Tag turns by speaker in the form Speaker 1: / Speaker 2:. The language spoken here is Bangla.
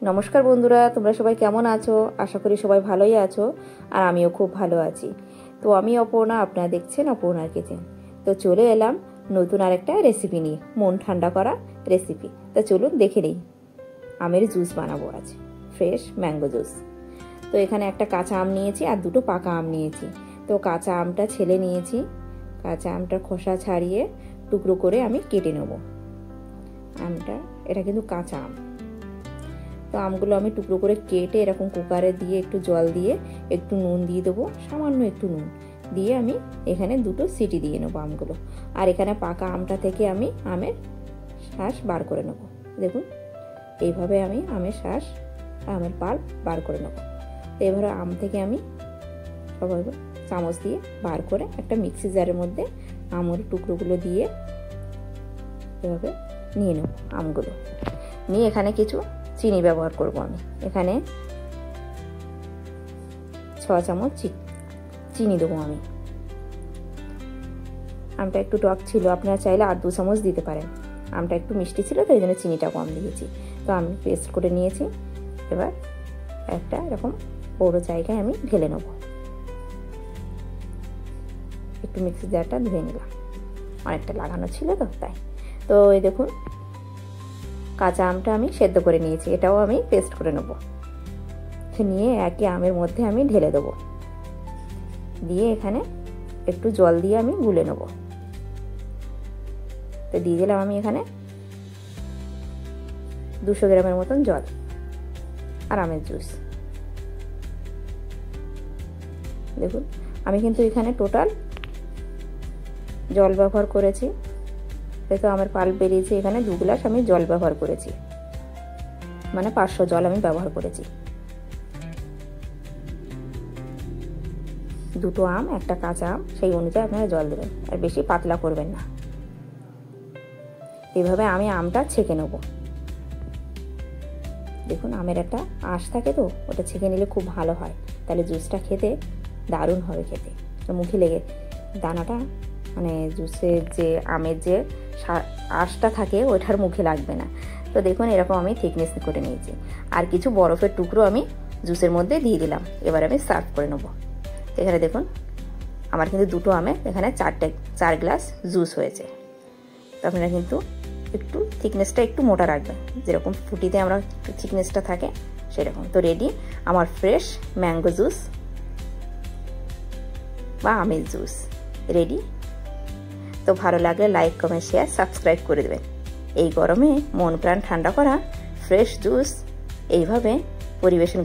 Speaker 1: নমস্কার বন্ধুরা, তোমরা সবাই কেমন আছো? আশা করি সবাই ভালোই আছো, আর আমিও খুব ভালো আছি। তো আমি অপর্ণা, আপনারা দেখছেন অপর্ণার কিচেন। তো চলে এলাম নতুন আরেকটা রেসিপি নিয়ে, মন ঠান্ডা করা রেসিপি। তো চলুন দেখে নিই। আমের জুস বানাবো আজ, ফ্রেশ ম্যাঙ্গো জুস। তো এখানে একটা কাঁচা আম নিয়েছি আর দুটো পাকা আম নিয়েছি। তো কাঁচা আমটা ছেলে নিয়েছি, কাঁচা আমটার খোসা ছাড়িয়ে টুকরো করে আমি কেটে নেব আমটা। এটা কিন্তু কাঁচা আম। তো আমগুলো আমি টুকরো করে কেটে এরকম কুকারে দিয়ে একটু জল দিয়ে একটু নুন দিয়ে দেবো, সামান্য একটু নুন দিয়ে আমি এখানে দুটো সিটি দিয়ে নেবো আমগুলো। আর এখানে পাকা আমটা থেকে আমি আমের শাঁস বার করে নেব। দেখুন এইভাবে আমি আমের শাঁস, আমের পাল্প বার করে নেব। তো এবারে আম থেকে আমি সবাই চামচ দিয়ে বার করে একটা মিক্সি জারের মধ্যে আমের টুকরোগুলো দিয়ে এভাবে নিয়ে নেব। আমগুলো নিয়ে এখানে কিছু চিনি ব্যবহার করব। আমি এখানে 6 চামচ চিনি দেবো। আমি আমটা একটু টক ছিল, আপনারা চাইলে আর 2 চামচ দিতে পারেন। আমটা একটু মিষ্টি ছিল তো এই জন্য চিনিটা কম দিয়েছি। তো আমি পেস্ট করে নিয়েছি। এবার একটা এরকম বড় জায়গায় আমি ঢেলে নেব। একটু মিক্সি জারটা ধুয়ে নিলাম, অনেকটা লাগানো ছিল তো তাই। তো এই দেখুন কাঁচা আমটা আমি সেদ্ধ করে নিয়েছি, এটাও আমি পেস্ট করে নেব। নিয়ে একই আমের মধ্যে আমি ঢেলে দেবো, দিয়ে এখানে একটু জল দিয়ে আমি গুলে নেব। তো দিয়ে দিলাম আমি এখানে 200 গ্রামের মতন জল আর আমের জুস। দেখুন আমি কিন্তু এখানে টোটাল জল ব্যবহার করেছি। তো আমার পাল্প বেরিয়েছে, এখানে 2 গ্লাস আমি জল ব্যবহার করেছি, মানে 500 জল আমি ব্যবহার করেছি। দুটো আম, একটা কাঁচা আম, সেই অনুযায়ী আপনারা জল দেবেন, আর বেশি পাতলা করবেন না। এইভাবে আমি আমটা ছেঁকে নেব। দেখুন আমের একটা আঁশ থাকে, তো ওটা ছেঁকে নিলে খুব ভালো হয়, তাহলে জুসটা খেতে দারুণ হবে। খেতে মুখে লেগে দানাটা, মানে জুসের যে আমের যে আঁশটা থাকে ওইটার মুখে লাগবে না। তো দেখুন এরকম আমি থিকনেস করে নিয়েছি। আর কিছু বরফের টুকরো আমি জুসের মধ্যে দিয়ে দিলাম। এবার আমি সার্ভ করে নেব। এখানে দেখুন আমার কিন্তু দুটো আমে এখানে 4 গ্লাস জুস হয়েছে। তো আপনারা কিন্তু একটু থিকনেসটা একটু মোটা রাখবেন, যেরকম ফুটিতে আমরা থিকনেসটা থাকে সেরকম। তো রেডি আমার ফ্রেশ ম্যাঙ্গো জুস বা আমের জুস রেডি। তো ভালো লাগলে লাইক, কমেন্ট, শেয়ার, সাবস্ক্রাইব করে দেবেন। এই গরমে মন প্রাণ ঠান্ডা করা ফ্রেশ জুস এইভাবে পরিবেশন